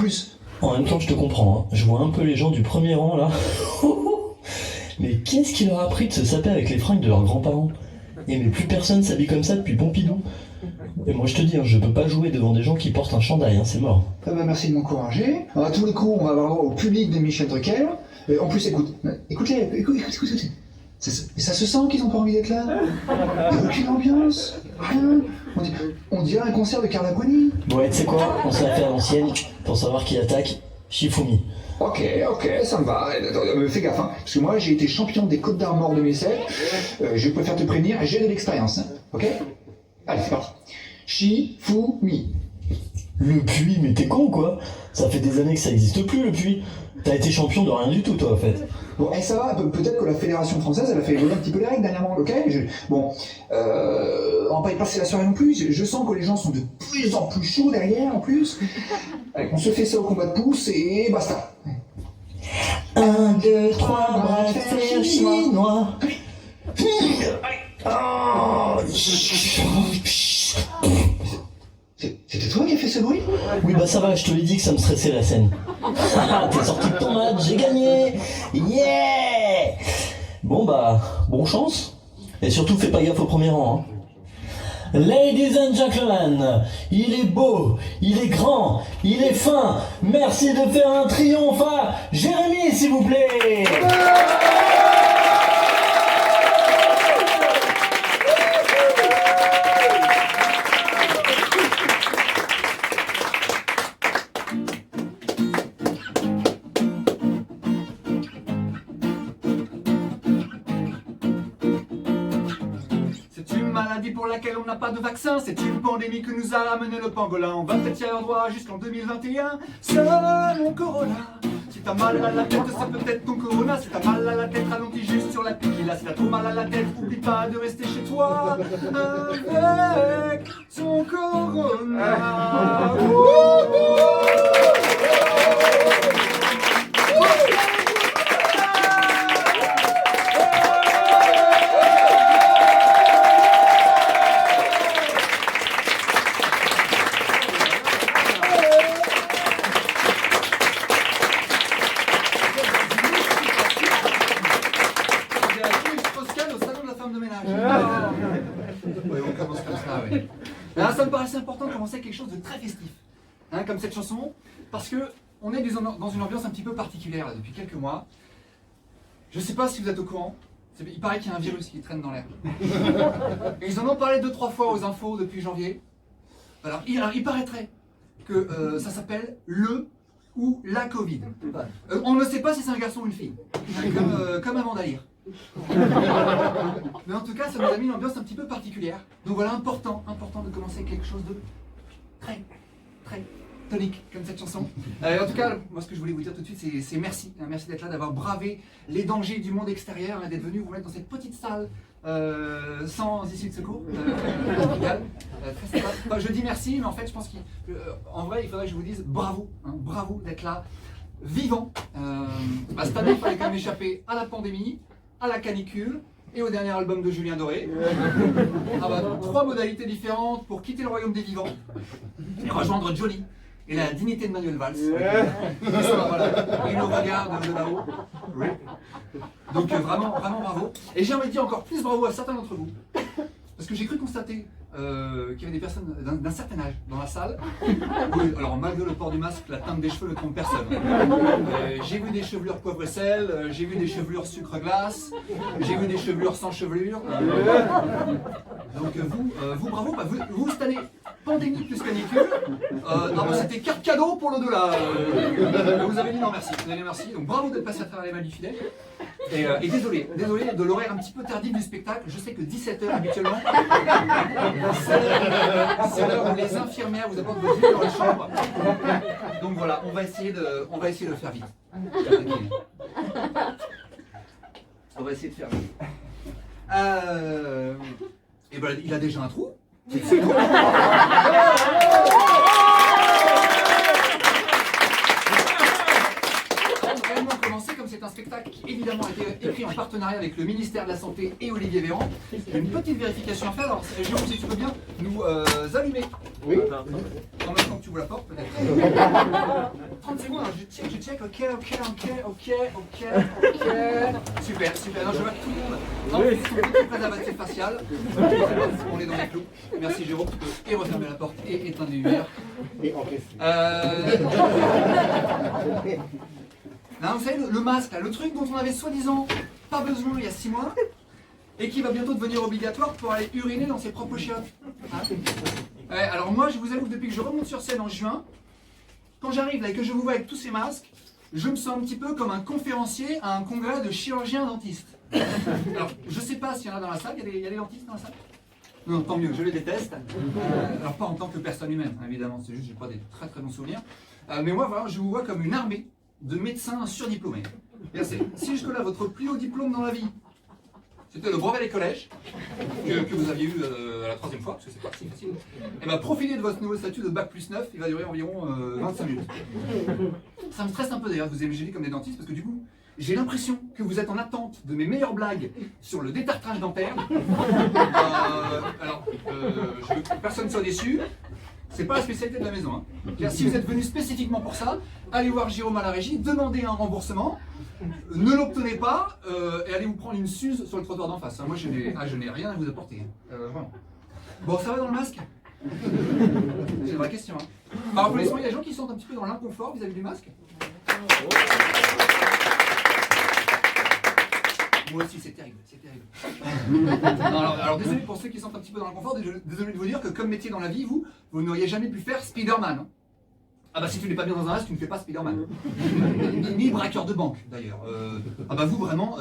Plus. En même temps, je te comprends, hein. Je vois un peu les gens du premier rang là. Mais qu'est-ce qui leur a pris de se saper avec les fringues de leurs grands-parents? Et mais plus personne s'habille comme ça depuis Pompidou. Et moi je te dis, hein, je peux pas jouer devant des gens qui portent un chandail, hein, c'est mort. Ah bah merci de m'encourager. Alors, à tous les coups, on va avoir droit au public de Michel Drucker. En plus, écoute-les, écoute. Ça se sent qu'ils ont pas envie d'être là. Il n'y a aucune ambiance, rien. On dirait un concert de Carla Bruni. Bon, ouais, tu sais quoi? On s'est fait à l'ancienne pour savoir qui attaque. Shifumi. Ok, ça me va. Fais gaffe, hein, parce que moi j'ai été champion des Côtes d'Armor 2007. Je préfère te prévenir, j'ai de l'expérience, hein, ok? Allez, c'est parti. Shifumi. Le puits, mais t'es con ou quoi? Ça fait des années que ça existe plus le puits. T'as été champion de rien du tout toi en fait. Bon, ça va, peut-être que la Fédération française, elle a fait évoluer un petit peu les règles dernièrement, ok? On va pas y passer la soirée non plus, je sens que les gens sont de plus en plus chauds derrière en plus. Allez, on se fait ça au combat de pouce et basta. 1, 2, 3, bras de fer chinois. C'était toi qui as fait ce bruit? Oui bah ça va, je te l'ai dit que ça me stressait la scène. T'es sorti de ton match, j'ai gagné. Yeah. Bon bah, bonne chance. Et surtout fais pas gaffe au premier rang, hein. Ladies and gentlemen, il est beau, il est grand, il est fin. Merci de faire un triomphe à Jérémy s'il vous plaît. Pour laquelle on n'a pas de vaccin, c'est une pandémie que nous a amené le pangolin. On va peut-être y avoir droit jusqu'en 2021. Seul mon corona. Si t'as mal à la tête, c'est peut-être ton corona. Si t'as mal à la tête, ralentis juste sur la tequila. Si t'as trop mal à la tête, oublie pas de rester chez toi avec ton corona. Alors, ça me paraissait important de commencer avec quelque chose de très festif, hein, comme cette chanson, parce que on est dans une ambiance un petit peu particulière là, depuis quelques mois. Je ne sais pas si vous êtes au courant, il paraît qu'il y a un virus qui traîne dans l'air. Et ils en ont parlé 2-3 fois aux infos depuis janvier. Alors, il paraîtrait que ça s'appelle le ou la Covid. On ne sait pas si c'est un garçon ou une fille, comme Amanda Lear. Mais en tout cas, ça nous a mis une ambiance un petit peu particulière. Donc voilà, important de commencer avec quelque chose de très tonique, comme cette chanson. En tout cas, moi ce que je voulais vous dire tout de suite, c'est merci. Merci d'être là, d'avoir bravé les dangers du monde extérieur, d'être venu vous mettre dans cette petite salle sans issue de secours. Très sympa. Enfin, je dis merci, mais en fait, je pense qu'en vrai, il faudrait que je vous dise bravo. Hein, bravo d'être là, vivant. Cette année, il fallait quand même échapper à la pandémie, à la canicule et au dernier album de Julien Doré. 3 modalités différentes pour quitter le royaume des vivants et rejoindre Johnny et la dignité de Manuel Valls. Il nous regarde de là-haut. Donc vraiment bravo. Et j'ai envie de dire encore plus bravo à certains d'entre vous. Parce que j'ai cru constater qu'il y avait des personnes d'un certain âge dans la salle. Oui, alors malgré le port du masque, la teinte des cheveux ne trompe personne. J'ai vu des chevelures poivre et sel, j'ai vu des chevelures sucre glace, j'ai vu des chevelures sans chevelure. Donc vous bravo, vous cette année, pandémie plus canicule, c'était carte cadeau pour l'au-delà. Vous avez dit non merci, vous avez dit merci, donc bravo d'être passé à travers les mains du fidèle. Et désolé de l'horaire un petit peu tardif du spectacle, je sais que 17h habituellement, c'est l'heure où les infirmières vous apportent vos yeux dans la chambre. Donc voilà, on va essayer de le faire vite. On va essayer de faire vite. Et ben il a déjà un trou. C'est cool. C'est un spectacle qui évidemment a été écrit en partenariat avec le ministère de la Santé et Olivier Véran. J'ai une petite vérification à faire, alors Jérôme si tu veux bien nous allumer. Oui. En même temps que tu ouvres la porte, peut-être. 30 secondes, alors je check, ok. Super. Non, je vois que tout le monde enfile son petit préservatif facial. On est dans les clous. Merci Jérôme, tu peux et refermer la porte et éteindre les lumières. Non, vous savez, le masque, là, le truc dont on avait soi-disant pas besoin il y a 6 mois, et qui va bientôt devenir obligatoire pour aller uriner dans ses propres chiottes. Hein. Ouais, alors moi, je vous avoue que depuis que je remonte sur scène en juin, quand j'arrive là et que je vous vois avec tous ces masques, je me sens un petit peu comme un conférencier à un congrès de chirurgiens dentistes. Alors, je sais pas s'il y en a dans la salle, il y a des dentistes dans la salle? Non, tant mieux, je les déteste. Alors pas en tant que personne humaine, hein, évidemment, c'est juste que j'ai pas des très très bons souvenirs. Mais moi, voilà, je vous vois comme une armée de médecins surdiplômés. Si je collais votre plus haut diplôme dans la vie, c'était le brevet des collèges, que vous aviez eu à la 3e fois, parce que c'est pas si facile, et bien profitez de votre nouveau statut de Bac plus 9, il va durer environ 25 minutes. Ça me stresse un peu d'ailleurs de vous imaginer comme des dentistes, parce que du coup, j'ai l'impression que vous êtes en attente de mes meilleures blagues sur le détartrage dentaire. Je veux que personne ne soit déçu. C'est pas la spécialité de la maison. Hein. Car si vous êtes venu spécifiquement pour ça, allez voir Jérôme à la régie, demandez un remboursement, ne l'obtenez pas et allez vous prendre une suze sur le trottoir d'en face. Hein. Moi, je n'ai rien à vous apporter. Hein. Vraiment. Bon, ça va dans le masque? C'est une vraie question. Hein. Par applaudissement, il y a des gens qui sont un petit peu dans l'inconfort vis-à-vis du masque. Moi aussi, c'est terrible, Non, alors, désolé pour ceux qui sont un petit peu dans l'inconfort, désolé de vous dire que comme métier dans la vie, vous n'auriez jamais pu faire Spider-Man. Hein. Ah bah si tu n'es pas bien dans un masque, tu ne fais pas Spider-Man. Ni braqueur de banque, d'ailleurs. Ah bah vous, vraiment,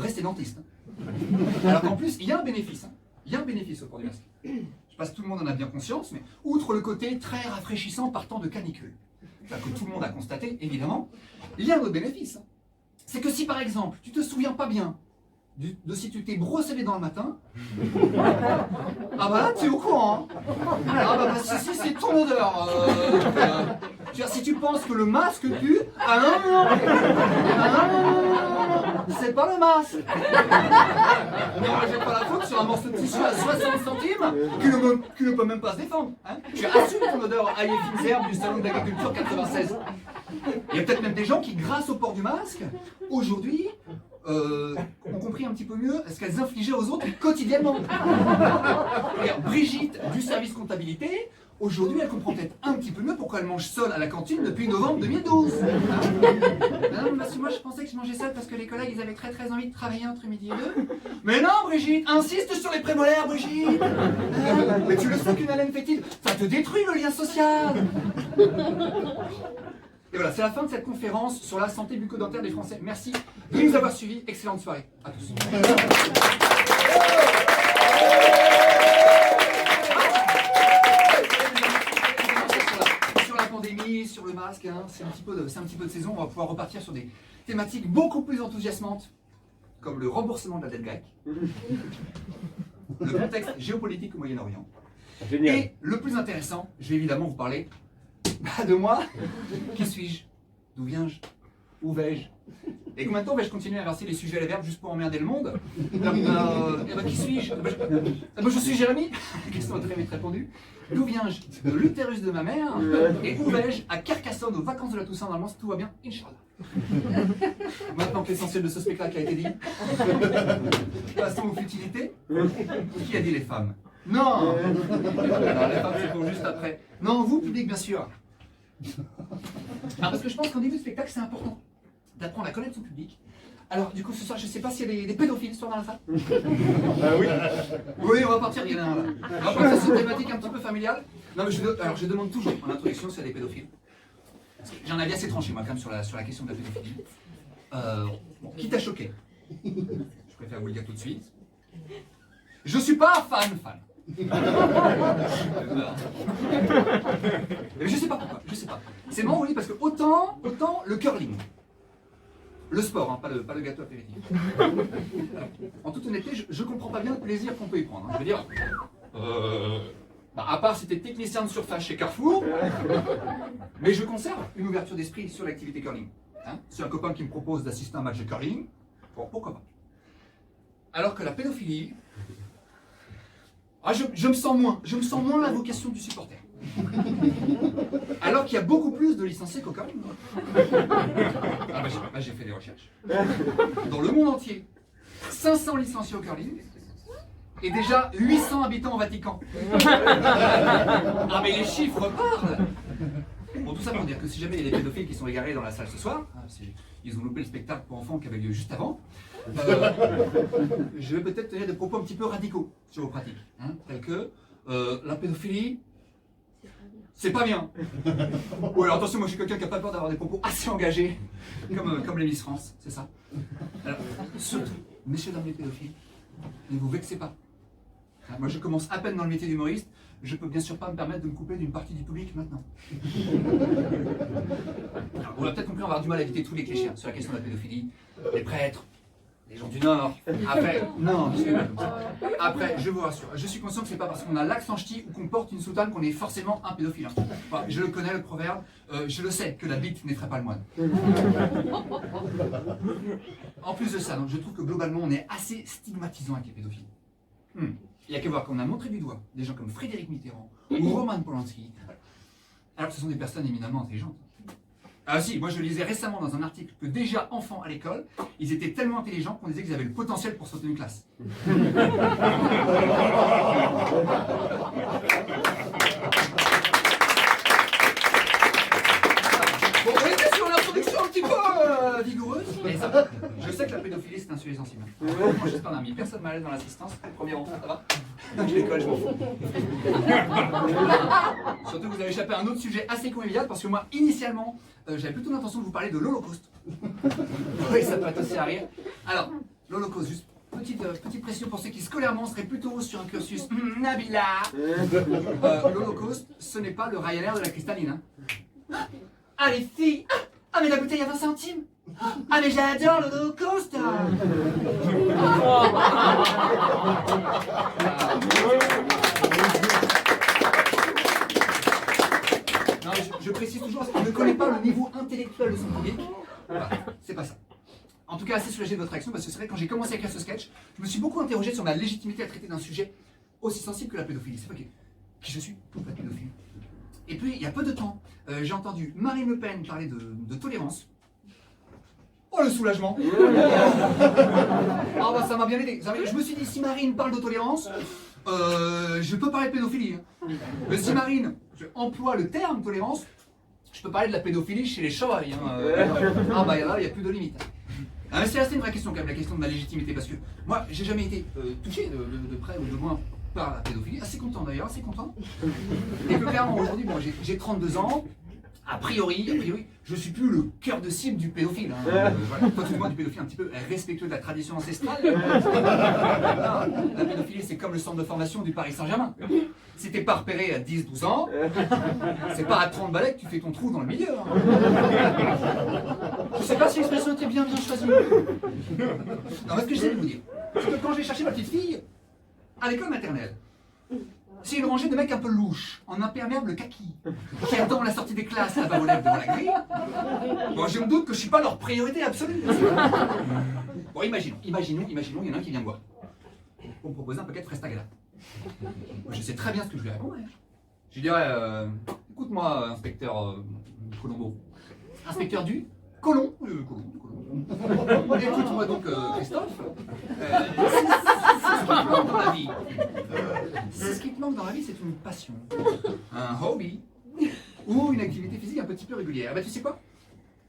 restez dentiste. Alors qu'en plus, il y a un bénéfice. Hein. Il y a un bénéfice au port du masque. Je pense que tout le monde en a bien conscience, mais outre le côté très rafraîchissant partant de canicule, que tout le monde a constaté, évidemment, il y a un autre bénéfice. Hein. C'est que si par exemple, tu te souviens pas bien de si tu t'es brossé les dents le matin, ah bah là tu es au courant. Hein. Ah bah si c'est ton odeur. Si tu penses que le masque pue, ah non, c'est pas le masque. Ne rejette pas la faute sur un morceau de tissu à 60 centimes qui ne peut même pas se défendre. Hein. Tu assumes ton odeur à Finzer du salon d'agriculture 96. Il y a peut-être même des gens qui, grâce au port du masque, aujourd'hui, ont compris un petit peu mieux ce qu'elles infligeaient aux autres quotidiennement. Regarde, Brigitte du service comptabilité, aujourd'hui elle comprend peut-être un petit peu mieux pourquoi elle mange seule à la cantine depuis novembre 2012. Non, parce que moi je pensais que je mangeais seule parce que les collègues ils avaient très très envie de travailler entre midi et 2. Mais non Brigitte, insiste sur les prémolaires Brigitte. Mais tu le sais qu'une haleine fétide, ça te détruit le lien social. Et voilà, c'est la fin de cette conférence sur la santé bucco-dentaire des Français. Merci de nous avoir suivis. Excellente soirée à tous. Sur la pandémie, sur le masque, hein, c'est un petit peu de saison. On va pouvoir repartir sur des thématiques beaucoup plus enthousiasmantes, comme le remboursement de la dette grecque, le contexte géopolitique au Moyen-Orient. Génial. Et le plus intéressant, je vais évidemment vous parler de moi. Qui suis-je? D'où viens-je? Où vais-je? Et combien de temps vais-je continuer à verser les sujets et les verbes juste pour emmerder le monde? Qui suis-je? Je suis Jérémy. Question très vite répondue. D'où viens-je? De l'utérus de ma mère. Et où vais-je? À Carcassonne, aux vacances de la Toussaint, normalement, si tout va bien, Inch'Allah. Maintenant que l'essentiel de ce spectacle a été dit, passons aux futilités. Qui a dit les femmes? Non, les femmes c'est pour juste après. Non, vous, public, bien sûr. Parce que je pense qu'au début du spectacle, c'est important d'apprendre à connaître son public. Alors, du coup, ce soir, je ne sais pas s'il y a des pédophiles ce soir dans la salle. Oui. Oui, on va partir, il y en a un là. On va partir sur une thématique un petit peu familiale. Non, mais je demande toujours en introduction s'il y a des pédophiles. J'en avais assez tranché, moi, quand même, sur la question de la pédophilie. Bon, qui t'a choqué? Je préfère vous le dire tout de suite. Je suis pas fan. Je sais pas pourquoi, je sais pas. C'est marrant, oui, parce que autant le curling, le sport, hein, pas le gâteau apéritif. En toute honnêteté, je comprends pas bien le plaisir qu'on peut y prendre. Hein. Je veux dire, à part si t'es technicien de surface chez Carrefour, mais je conserve une ouverture d'esprit sur l'activité curling. Hein. C'est un copain qui me propose d'assister à un match de curling, bon, pourquoi pas. Alors que la pédophilie, je me sens moins la vocation du supporter. Alors qu'il y a beaucoup plus de licenciés qu'au curling. J'ai fait des recherches. Dans le monde entier, 500 licenciés au curling et déjà 800 habitants au Vatican. Ah mais les chiffres parlent. Bon, tout ça pour dire que si jamais il y a des pédophiles qui sont égarés dans la salle ce soir, ils ont loupé le spectacle pour enfants qui avait lieu juste avant, je vais peut-être tenir des propos un petit peu radicaux sur vos pratiques, hein, tels que la pédophilie, c'est pas bien. Ou alors attention, moi je suis quelqu'un qui n'a pas peur d'avoir des propos assez engagés, comme les Miss France, c'est ça. Alors, surtout, messieurs dames les pédophiles, ne vous vexez pas. Moi je commence à peine dans le métier d'humoriste, je peux bien sûr pas me permettre de me couper d'une partie du public maintenant. Alors, on va peut-être compris, on va avoir du mal à éviter tous les clichés sur la question de la pédophilie. Les prêtres, les gens du Nord. Après, non, après, je vous rassure, je suis conscient que c'est pas parce qu'on a l'accent ch'ti ou qu'on porte une soutane qu'on est forcément un pédophile. Hein. Enfin, je le connais le proverbe, je le sais que la bite n'effraie pas le moine. En plus de ça, donc, je trouve que globalement on est assez stigmatisant avec les pédophiles. Il n'y a qu'à voir qu'on a montré du doigt des gens comme Frédéric Mitterrand ou Roman Polanski, alors que ce sont des personnes éminemment intelligentes. Ah si, moi je lisais récemment dans un article que déjà enfants à l'école, ils étaient tellement intelligents qu'on disait qu'ils avaient le potentiel pour sauter une classe. Bon, on était sur une introduction un petit peu vigoureuse. Et ça, je sais que la pédophilie c'est un sujet sensible. Moi j'espère qu'on a mis personne mal à l'aise dans l'assistance. Premier rang, ça va? Je déconne, je m'en fous. Surtout que vous avez échappé à un autre sujet assez convivial parce que moi, initialement, j'avais plutôt l'intention de vous parler de l'Holocauste. Oui, ça peut être aussi à rire. Alors, l'Holocauste, juste petite précision pour ceux qui scolairement seraient plutôt sur un cursus Nabila. L'Holocauste, ce n'est pas le Ryanair de la cristalline. Hein. Ah les filles! Ah mais la bouteille à 20 centimes! Ah mais j'adore l'Holocauste! Non, je précise toujours parce qu'on ne connaît pas le niveau intellectuel de son public. Voilà, c'est pas ça. En tout cas, assez soulagé de votre réaction parce que c'est vrai que quand j'ai commencé à écrire ce sketch, je me suis beaucoup interrogé sur ma légitimité à traiter d'un sujet aussi sensible que la pédophilie. C'est pas qui je suis pour la pédophilie. Et puis, il y a peu de temps, j'ai entendu Marine Le Pen parler de tolérance. Oh, le soulagement. Ah bah ça m'a bien aidé. Je me suis dit, si Marine parle de tolérance, je peux parler de pédophilie. Mais si Marine emploie le terme tolérance, je peux parler de la pédophilie chez les chevreuils. Ah bah là, il n'y a plus de limite. Ah, mais c'est assez une vraie question quand même, la question de ma légitimité, parce que moi, j'ai jamais été touché de près ou de loin par la pédophilie. Assez content d'ailleurs, assez content. Et plus clairement, aujourd'hui, bon, j'ai 32 ans. A priori, je suis plus le cœur de cible du pédophile. Hein. Voilà. Toi, tu vois du pédophile un petit peu respectueux de la tradition ancestrale. La pédophilie, c'est comme le centre de formation du Paris Saint-Germain. Si t'es pas repéré à 10-12 ans, c'est pas à 30 balais que tu fais ton trou dans le milieu. Hein. Je sais pas si l'expression était bien choisie. Non, mais ce que j'essaie de vous dire, c'est que quand j'ai cherché ma petite fille à l'école maternelle, c'est une rangée de mecs un peu louches, en imperméable kaki, qui attendent la sortie des classes là-bas aux lèvres devant la grille. Bon, je me doute que je suis pas leur priorité absolue. Bon, imaginons, il y en a un qui vient me voir pour me proposer un paquet de frestagala. Je sais très bien ce que je lui répondrais. Je lui dirais, écoute-moi, inspecteur Colombo. Inspecteur du Colomb. Écoute-moi donc, Christophe. Ce qui te manque dans la vie, c'est une passion, un hobby ou une activité physique un petit peu régulière. Bah tu sais quoi?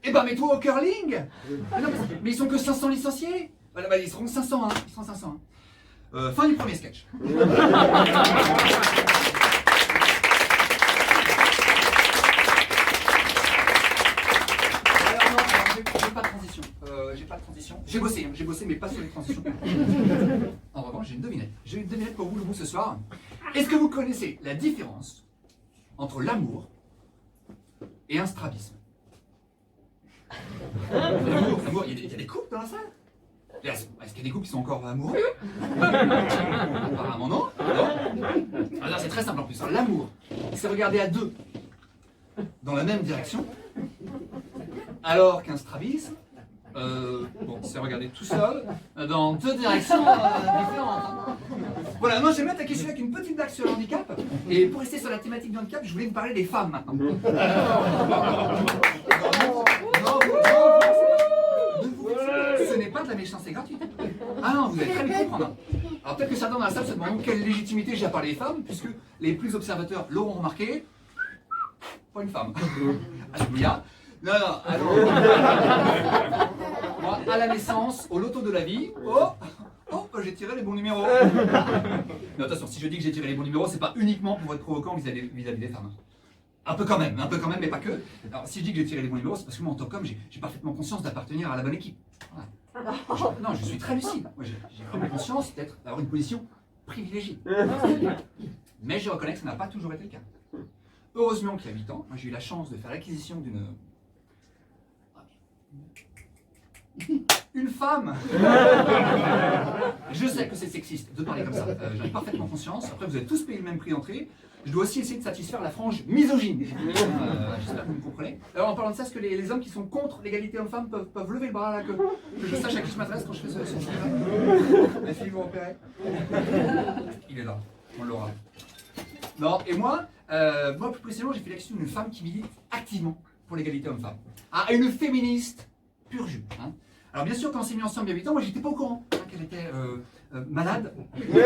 Eh ben mets-toi au curling. Mais, non, mais ils sont que 500 licenciés. Voilà, bah, ils seront 500, hein. Ils seront 500. Hein. Fin du premier sketch. J'ai pas de transition. J'ai bossé, mais pas sur les transitions. En revanche, j'ai une devinette. J'ai une devinette pour vous ce soir. Est-ce que vous connaissez la différence entre l'amour et un strabisme? L'amour, il y a des couples dans la salle? Est-ce qu'il y a des couples qui sont encore amoureux? Apparemment non. Alors c'est très simple en plus. L'amour, c'est regarder à deux dans la même direction, alors qu'un strabisme, bon, c'est regarder tout seul dans deux directions différentes. Voilà, moi j'aime bien attaquer celui avec une petite blague sur le handicap. Et pour rester sur la thématique du handicap, je voulais vous parler des femmes maintenant. Non, ce n'est pas de la méchanceté gratuite. Ah non, vous allez très vite comprendre. Alors peut-être que certains dans la salle se demandent quelle légitimité j'ai à parler des femmes, puisque les plus observateurs l'auront remarqué. Pas une femme. Alléluia. Non, alors. Moi, à la naissance, au loto de la vie, j'ai tiré les bons numéros. Mais attention, si je dis que j'ai tiré les bons numéros, c'est pas uniquement pour être provocant vis-à-vis des femmes. Un peu quand même, mais pas que. Alors, si je dis que j'ai tiré les bons numéros, c'est parce que moi, en tant qu'homme, j'ai parfaitement conscience d'appartenir à la bonne équipe. Voilà. Non, je suis très lucide. Moi, j'ai vraiment conscience d'avoir une position privilégiée. Mais je reconnais que ça n'a pas toujours été le cas. Heureusement qu'il y a 8 ans, j'ai eu la chance de faire l'acquisition une femme. Je sais que c'est sexiste de parler comme ça, j'en ai parfaitement conscience. Après, vous avez tous payé le même prix d'entrée. Je dois aussi essayer de satisfaire la frange misogyne. J'espère que vous me comprenez. Alors, en parlant de ça, est-ce que les hommes qui sont contre l'égalité homme-femme peuvent lever le bras là, que je sache à qui je m'adresse quand je fais ce film-là? La fille, vous repérez? Il est là, on l'aura. Non, et moi, plus précisément, j'ai fait l'acquisition d'une femme qui milite activement pour l'égalité homme-femme. Ah, une féministe pur jus. Hein. Alors bien sûr, quand on s'est mis ensemble il y a 8 ans, moi j'étais pas au courant qu'elle était malade. Dès le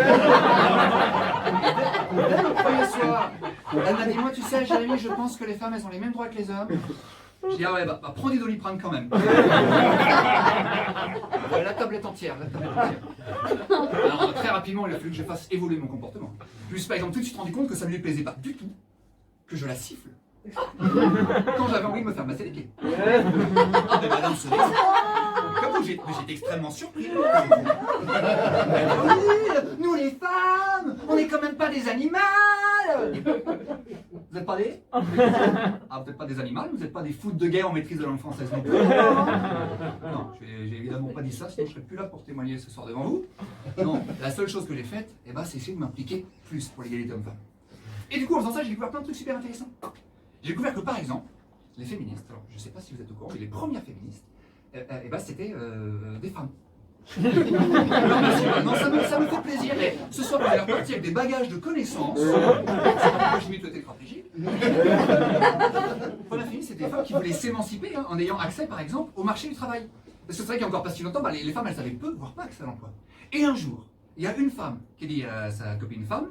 premier soir, elle m'a dit, moi tu sais Jérémy, je pense que les femmes elles ont les mêmes droits que les hommes. Je dis, ah ouais, bah prends des Doliprane quand même. La tablette entière, Alors très rapidement, il a fallu que je fasse évoluer mon comportement. Je me suis par exemple tout de suite rendu compte que ça ne lui plaisait pas du tout que je la siffle. Quand j'avais envie de me faire masser les pieds. Ah ben madame se comme vous, j'étais extrêmement surpris. Oui, nous les femmes, on n'est quand même pas des animaux. Vous n'êtes pas des... Ah, vous n'êtes pas des animaux, vous n'êtes pas des foutes de guerre en maîtrise de la langue française non plus. Non, j'ai évidemment pas dit ça, sinon je serais plus là pour témoigner ce soir devant vous. Non, la seule chose que j'ai faite, c'est essayer de m'impliquer plus pour l'égalité homme-femme. Et du coup, en faisant ça, j'ai découvert plein de trucs super intéressants. J'ai découvert que, par exemple, les féministes, alors je ne sais pas si vous êtes au courant, mais les premières féministes, c'était des femmes. Non, ça me fait plaisir, mais ce soir, vous allez repartir avec des bagages de connaissances. Moi, je m'y tout stratégique. Première féministe, c'était des femmes qui voulaient s'émanciper en ayant accès, par exemple, au marché du travail. Parce que c'est vrai qu'il n'y a encore pas si longtemps, les femmes, elles avaient peu, voire pas accès à l'emploi. Et un jour, il y a une femme qui dit à sa copine femme,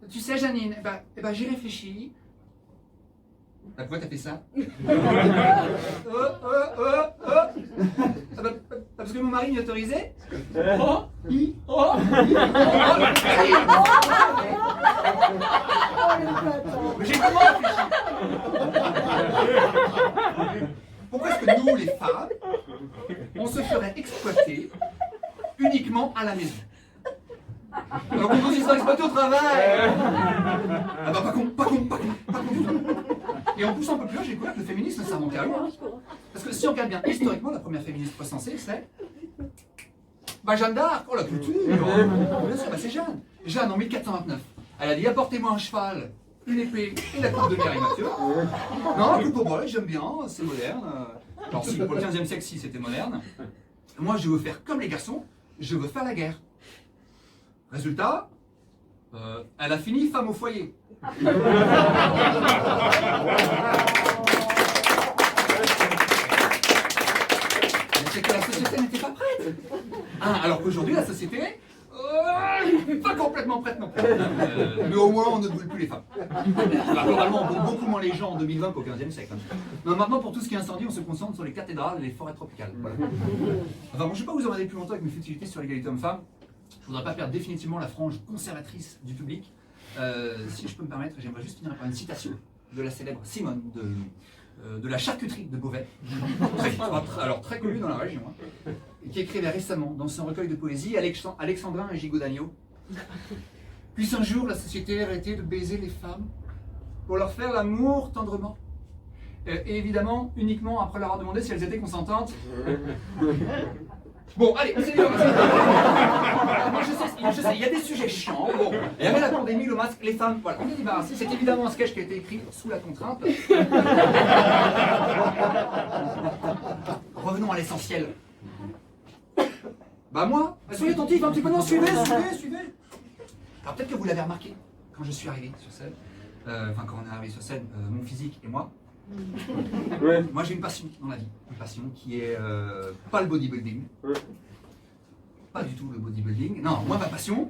tu sais, Janine, j'y réfléchis. Pourquoi t'as fait ça? Parce que mon mari m'y autorisait. J'ai comment réfléchi? Pourquoi est-ce que nous, les femmes, on se ferait exploiter uniquement à la maison? Alors qu'on nous y sera exploité au travail. Ah bah pas con. Et en poussant un peu plus loin, j'ai découvert que le féminisme, ça remontait à loin. Parce que si on regarde bien historiquement, la première féministe recensée, c'est Jeanne d'Arc. Oh la culture. Bien sûr, c'est Jeanne. Jeanne en 1429. Elle a dit, apportez-moi un cheval, une épée et la coupe de Mireille Mathieu. Non, la coupe au bol, j'aime bien, c'est moderne. Alors si, pour le 15e siècle, si, c'était moderne. Moi, je veux faire comme les garçons, je veux faire la guerre. Résultat, elle a fini femme au foyer. C'est que la société n'était pas prête. Alors qu'aujourd'hui, la société pas complètement prête non plus. Mais au moins, on ne brûle plus les femmes. Alors, globalement, on brûle beaucoup moins les gens en 2020 qu'au 15e siècle. Non, maintenant, pour tout ce qui est incendie, on se concentre sur les cathédrales et les forêts tropicales. Voilà. Enfin, bon, je ne vais pas vous emmerder plus longtemps avec mes futilités sur l'égalité homme-femme. Je ne voudrais pas perdre définitivement la frange conservatrice du public. Si je peux me permettre, j'aimerais juste finir par une citation de la célèbre Simone de la charcuterie de Beauvais, très connue dans la région, qui écrivait récemment dans son recueil de poésie Alexandrin et Gigot d'agneau. Puisse un jour la société arrêter de baiser les femmes pour leur faire l'amour tendrement. Et évidemment, uniquement après leur avoir demandé si elles étaient consentantes. Bon, allez, c'est bien. Moi, je sais, il y a des sujets chiants. Bon, il y avait la pandémie, le masque, les femmes, voilà, on est débarrassé. C'est évidemment un sketch qui a été écrit sous la contrainte. Revenons à l'essentiel. Bah moi, soyez attentifs un petit peu, non, suivez. Alors peut-être que vous l'avez remarqué, quand je suis arrivé sur scène, quand on est arrivé sur scène, mon physique et moi, Ouais. moi j'ai une passion dans la vie, une passion qui est pas le bodybuilding, Ouais. pas du tout le bodybuilding, non, moi ma passion,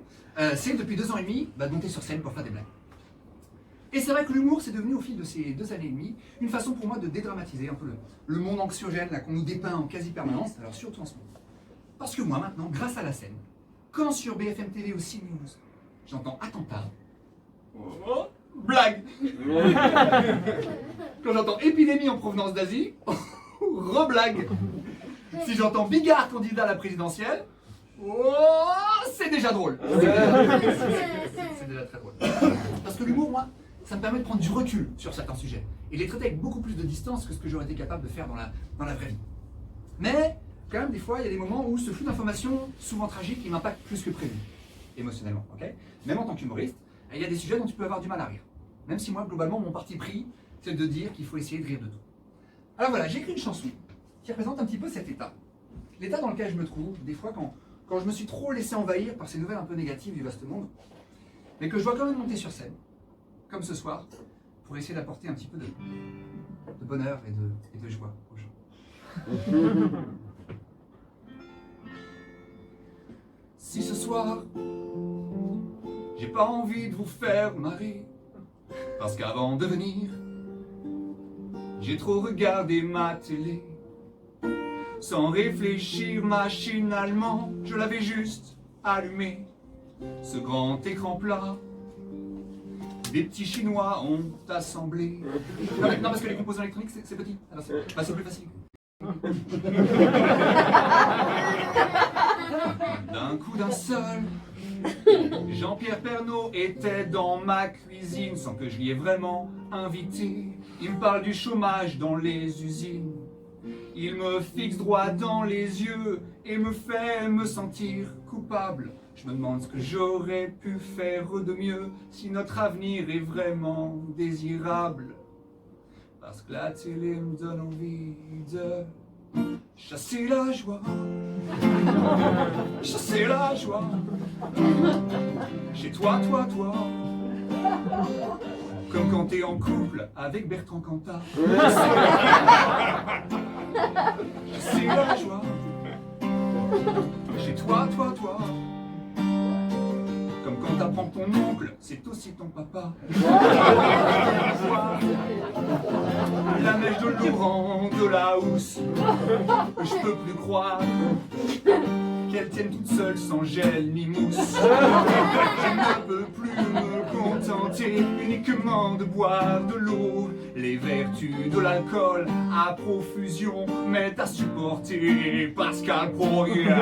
c'est depuis 2 ans et demi de monter sur scène pour faire des blagues. Et c'est vrai que l'humour, c'est devenu au fil de ces 2 années et demie une façon pour moi de dédramatiser un peu le monde anxiogène là, qu'on nous dépeint en quasi-permanence, alors surtout en ce moment. Parce que moi maintenant, grâce à la scène, quand sur BFM TV ou CNews, j'entends attentat, blague. Quand j'entends épidémie en provenance d'Asie, reblague. Si j'entends Bigard candidat à la présidentielle, c'est déjà drôle. C'est déjà très drôle. Parce que l'humour, moi, ça me permet de prendre du recul sur certains sujets et de les traiter avec beaucoup plus de distance que ce que j'aurais été capable de faire dans la vraie vie. Mais, quand même, des fois, il y a des moments où ce flux d'informations, souvent tragique, il m'impacte plus que prévu, émotionnellement. Okay, même en tant qu'humoriste, il y a des sujets dont tu peux avoir du mal à rire. Même si moi, globalement, mon parti pris, c'est de dire qu'il faut essayer de rire de tout. Alors voilà, j'ai écrit une chanson qui représente un petit peu cet état. L'état dans lequel je me trouve, des fois, quand je me suis trop laissé envahir par ces nouvelles un peu négatives du vaste monde, mais que je dois quand même monter sur scène, comme ce soir, pour essayer d'apporter un petit peu de bonheur et de joie aux gens. Si ce soir, j'ai pas envie de vous faire marrer, parce qu'avant de venir, j'ai trop regardé ma télé. Sans réfléchir machinalement, je l'avais juste allumé. Ce grand écran plat, des petits Chinois ont assemblé. Non, parce que les composants électroniques, c'est petit. Alors c'est plus facile. D'un coup d'un seul, Jean-Pierre Pernaut était dans ma cuisine sans que je l'y ai vraiment invité. Il me parle du chômage dans les usines. Il me fixe droit dans les yeux et me fait me sentir coupable. Je me demande ce que j'aurais pu faire de mieux si notre avenir est vraiment désirable. Parce que la télé me donne envie de chasser la joie. Chasser la joie. Chez toi, toi, toi. Comme quand t'es en couple avec Bertrand Cantat. Chasser la joie. Chez toi, toi, toi. Comme quand t'apprends que ton oncle, c'est aussi ton papa. La mèche de Laurent de la housse. Je peux plus croire qu'elle tienne toute seule sans gel ni mousse. Je ne peux plus me contenter uniquement de boire de l'eau. Les vertus de l'alcool à profusion m'aident à supporter Pascal Proyer.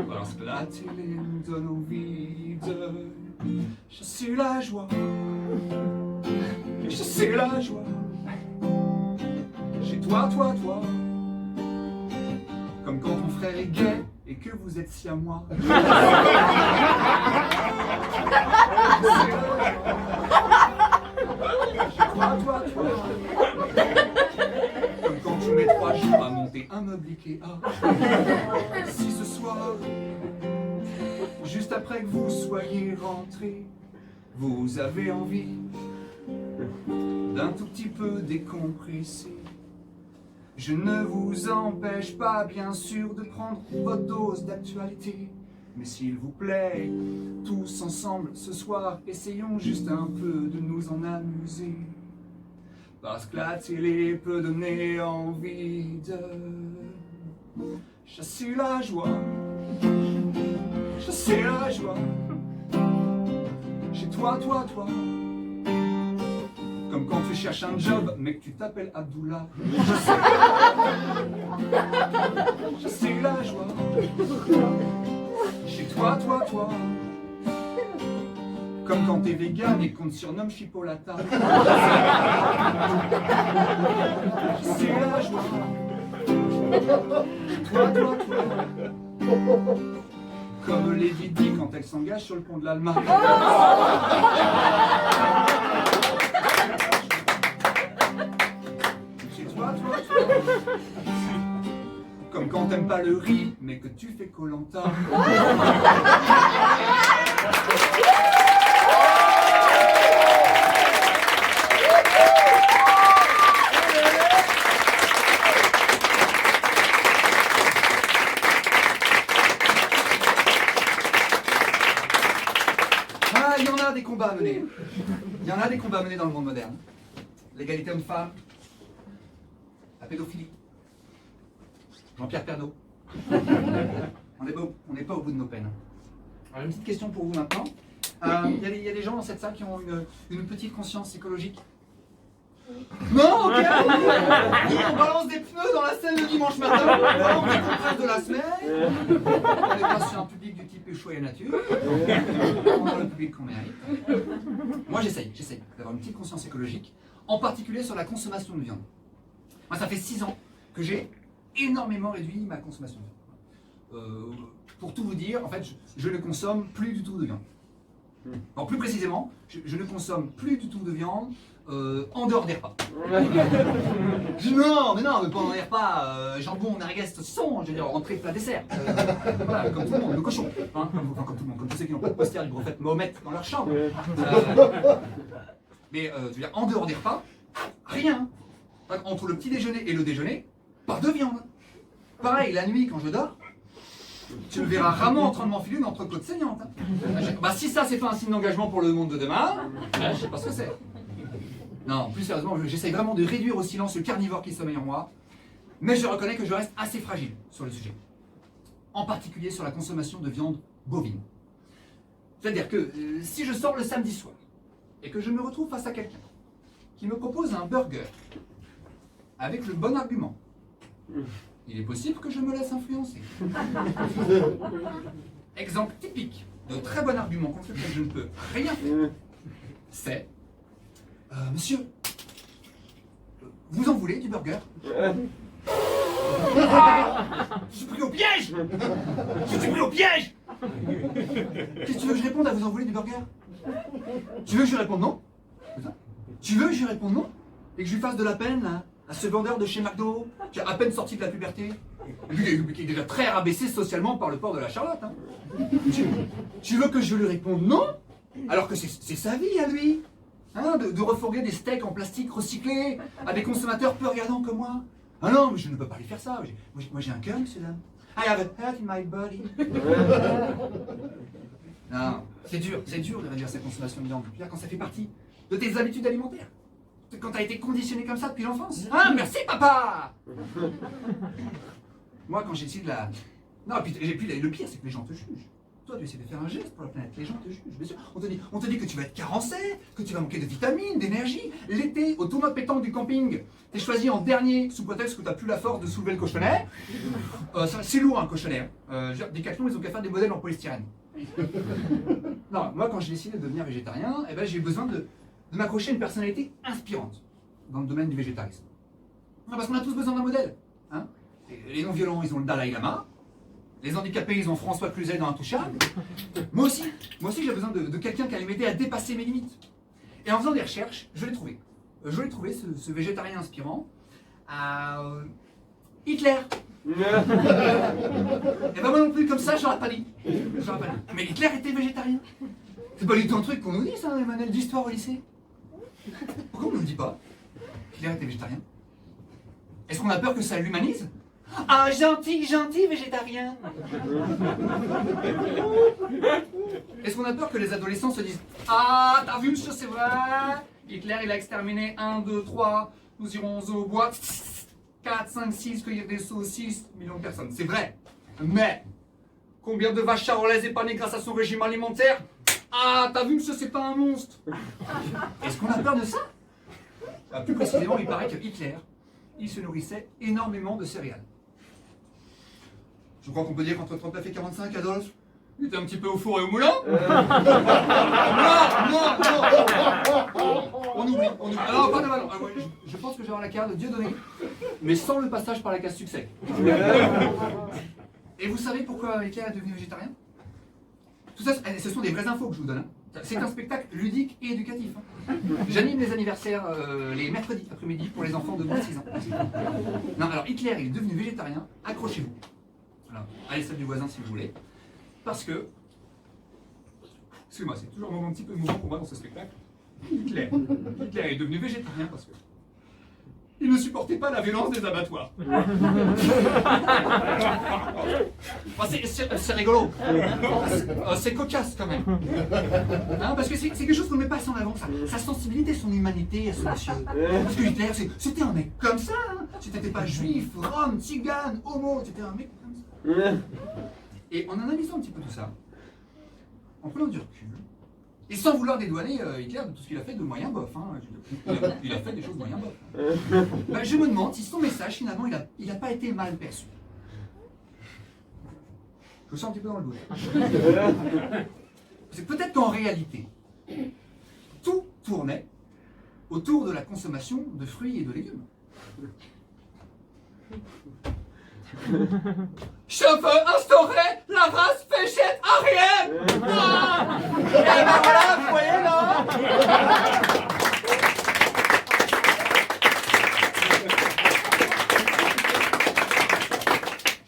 Parce que la télé me donne envie de chasser la joie. Chasser la joie. Chez toi, toi, toi. Comme quand ton frère est gay et que vous êtes si à moi. Chez toi, toi, toi. Comme quand tu mets 3 jours à monter un meuble Ikea. Si ce soir, juste après que vous soyez rentrés, vous avez envie d'un tout petit peu décompressé, je ne vous empêche pas, bien sûr, de prendre votre dose d'actualité. Mais s'il vous plaît, tous ensemble ce soir, essayons juste un peu de nous en amuser. Parce que la télé peut donner envie de chasser la joie. Chasser la joie. Chez toi, toi, toi. Comme quand tu cherches un job, mais que tu t'appelles Abdullah. Chasser la joie. Chez toi, toi, toi. Comme quand t'es vegan et qu'on te surnomme Chipolata. Chasser la joie. Chez toi, toi, toi. Comme Lady Di quand elle s'engage sur le pont de l'Alma. Chez toi, toi, toi. Comme Comme quand t'aimes pas le riz, mais que tu fais Koh-Lanta. Ah, il y en a des combats à mener. Il y en a des combats à mener dans le monde moderne. L'égalité homme-femme, la pédophilie, Jean-Pierre Pernaut. On n'est pas au bout de nos peines. Alors, une petite question pour vous maintenant. Il y a des gens dans cette salle qui ont une petite conscience écologique. Non, ok. On balance des pneus dans la scène le dimanche matin. On décompresse de la semaine. On est pas sur un public du type choix et nature. On a le public qu'on mérite. Moi, j'essaye d'avoir une petite conscience écologique, en particulier sur la consommation de viande. Moi, ça fait 6 ans que j'ai énormément réduit ma consommation de viande. Pour tout vous dire, en fait, je ne consomme plus du tout de viande. Alors, plus précisément, je ne consomme plus du tout de viande en dehors des repas. Non, mais pendant les repas, jambon, merguez, saucisson, je veux dire, entrée, plat, dessert. Voilà, comme tout le monde, le cochon. Hein, comme tout le monde, comme tous ceux qui n'ont pas de poster du prophète Mohamed dans leur chambre. Mais je veux dire, en dehors des repas, rien. Entre le petit déjeuner et le déjeuner, pas de viande. Pareil, la nuit, quand je dors, tu me verras rarement en train de m'enfiler une entrecôte saignante. Bah, si ça, c'est pas un signe d'engagement pour le monde de demain, je sais pas ce que c'est. Non, plus sérieusement, j'essaye vraiment de réduire au silence le carnivore qui sommeille en moi, mais je reconnais que je reste assez fragile sur le sujet. En particulier sur la consommation de viande bovine. C'est-à-dire que si je sors le samedi soir et que je me retrouve face à quelqu'un qui me propose un burger avec le bon argument, il est possible que je me laisse influencer. Exemple typique de très bon argument contre lequel je ne peux rien faire, c'est monsieur, vous en voulez du burger? Je suis pris au piège! Je suis pris au piège! Qu'est-ce que tu veux que je réponde à vous en voulez du burger? Tu veux que je lui réponde non? Tu veux que je lui réponde non? Et que je lui fasse de la peine là, à ce vendeur de chez McDo qui a à peine sorti de la puberté? Et qui est déjà très rabaissé socialement par le port de la Charlotte. Hein. Tu veux que je lui réponde non? Alors que c'est sa vie à lui, hein, de refourguer des steaks en plastique recyclé à des consommateurs peu regardants comme moi. Ah non, mais je ne peux pas lui faire ça. Moi j'ai un cœur, monsieur dame. I have a heart in my body. Non, c'est dur de réduire sa consommation de viande. Quand ça fait partie de tes habitudes alimentaires. Quand tu as été conditionné comme ça depuis l'enfance. Ah, merci papa. Moi, quand j'ai essayé de la... Non, et puis le pire, c'est que les gens te jugent. Toi, tu essaies de faire un geste pour la planète, les gens te jugent, bien sûr. On te dit que tu vas être carencé, que tu vas manquer de vitamines, d'énergie. L'été, au tournoi de pétanque du camping, t'es choisi en dernier sous prétexte que t'as plus la force de soulever le cochonnet. C'est lourd un cochonnet. Decathlon, ils ont qu'à faire des modèles en polystyrène. Non, moi, quand j'ai décidé de devenir végétarien, eh ben, j'ai besoin de m'accrocher à une personnalité inspirante dans le domaine du végétarisme. Non, parce qu'on a tous besoin d'un modèle. Hein. Les non-violents, ils ont le Dalai Lama. Les handicapés, ils ont François Cluzet dans Intouchable. Moi aussi j'ai besoin de quelqu'un qui allait m'aider à dépasser mes limites. Et en faisant des recherches, je l'ai trouvé. Je l'ai trouvé, ce végétarien inspirant, à Hitler. Et ben moi non plus, comme ça, j'aurais pas dit. Mais Hitler était végétarien. C'est pas du tout un truc qu'on nous dit, ça, dans les manuels d'histoire au lycée. Pourquoi on ne nous le dit pas? Hitler était végétarien. Est-ce qu'on a peur que ça l'humanise? Ah, gentil végétarien. Est-ce qu'on a peur que les adolescents se disent ah, t'as vu monsieur, c'est vrai, Hitler il a exterminé 1, 2, 3, nous irons au bois, 4, 5, 6, cueillir des saucisses, millions de personnes, c'est vrai. Mais, combien de vaches charolaises épargnées grâce à son régime alimentaire? Ah, t'as vu monsieur, c'est pas un monstre. Est-ce qu'on a peur de ça? Plus précisément, il paraît que Hitler, il se nourrissait énormément de céréales. Je crois qu'on peut dire qu'entre 39 et 45, Adolphe, il était un petit peu au four et au moulin. Non. On oublie. Alors, pas de mal. Je pense que je vais avoir la carte de Dieudonné, mais sans le passage par la case succès. Et vous savez pourquoi Hitler est devenu végétarien? Tout ça, ce sont des vraies infos que je vous donne. Hein. C'est un spectacle ludique et éducatif. J'anime les anniversaires les mercredis après-midi pour les enfants de moins de 6 ans. Non, alors Hitler il est devenu végétarien, accrochez-vous. Voilà. Allez, celle du voisin si vous voulez. Parce que... Excusez-moi, c'est toujours un moment un petit peu émouvant pour moi dans ce spectacle. Hitler est devenu végétarien parce que... il ne supportait pas la violence des abattoirs. C'est rigolo. C'est cocasse quand même. Hein, parce que c'est quelque chose qu'on ne met pas en avant, sa sensibilité, son humanité à ce monsieur. Parce que Hitler, c'était un mec comme ça. Hein. Si t'étais pas juif, rome, tzigane, homo, t'étais un mec comme ça. Et en analysant un petit peu tout ça, en prenant du recul, et sans vouloir dédouaner Hitler de tout ce qu'il a fait de moyen bof, hein. Il a fait des choses moyen bof. Ben, je me demande si son message, finalement, il n'a pas été mal perçu. Je me sens un petit peu dans le doute. C'est peut-être qu'en réalité, tout tournait autour de la consommation de fruits et de légumes. Je veux instaurer la race végétarienne. Ah, et ben voilà, vous voyez là.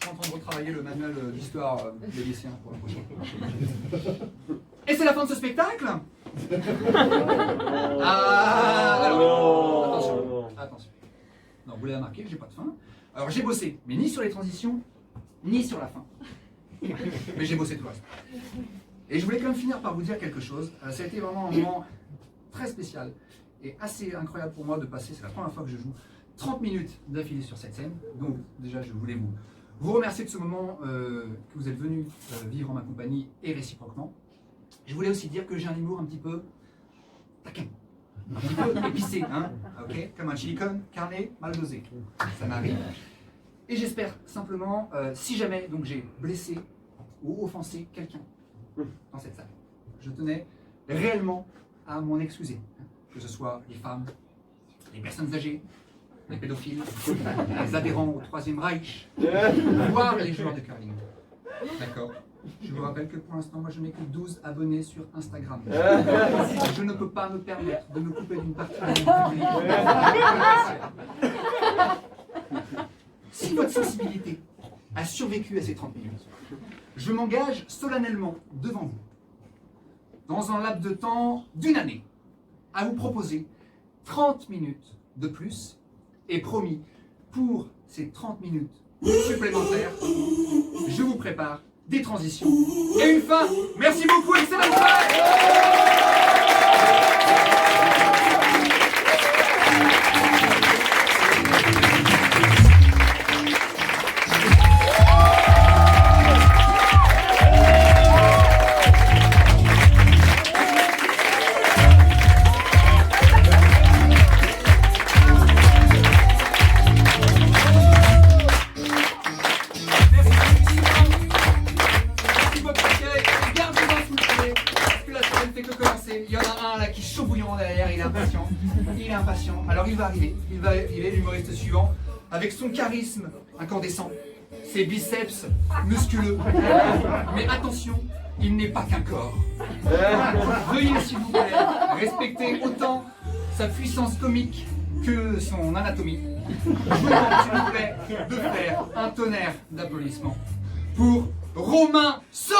Je suis en train de retravailler le manuel d'histoire des lycéens pour la prochaine. Et c'est la fin de ce spectacle. Ah, alors, attention. Non, vous l'avez remarqué, j'ai pas de fin. Alors j'ai bossé, mais ni sur les transitions, ni sur la fin. Mais j'ai bossé tout le reste. Et je voulais quand même finir par vous dire quelque chose. Ça a été vraiment un moment très spécial et assez incroyable pour moi de passer, c'est la première fois que je joue, 30 minutes d'affilée sur cette scène. Donc déjà, je voulais vous remercier de ce moment que vous êtes venu vivre en ma compagnie et réciproquement. Je voulais aussi dire que j'ai un humour un petit peu taquin. Un petit peu épicé, hein, ok, comme un chili con carne mal dosé. Ça m'arrive. Et j'espère simplement, si jamais donc j'ai blessé ou offensé quelqu'un dans cette salle, je tenais réellement à m'en excuser. Que ce soit les femmes, les personnes âgées, les pédophiles, les adhérents au Troisième Reich, voire les joueurs de curling. D'accord. Je vous rappelle que pour l'instant, moi je n'ai que 12 abonnés sur Instagram. Je ne peux pas me permettre de me couper d'une partie de mon public. Si votre sensibilité a survécu à ces 30 minutes, je m'engage solennellement devant vous, dans un laps de temps d'1 année, à vous proposer 30 minutes de plus, et promis, pour ces 30 minutes supplémentaires, je vous prépare des transitions et une fin. Merci beaucoup, excellente soirée. Il y en a un là qui est chaud bouillant derrière, il est impatient. Il est impatient. Alors il va arriver, l'humoriste suivant, avec son charisme incandescent, ses biceps musculeux. Mais attention, il n'est pas qu'un corps. Veuillez s'il vous plaît respecter autant sa puissance comique que son anatomie. Je vous demande s'il vous plaît de faire un tonnerre d'applaudissements pour Romain Seu.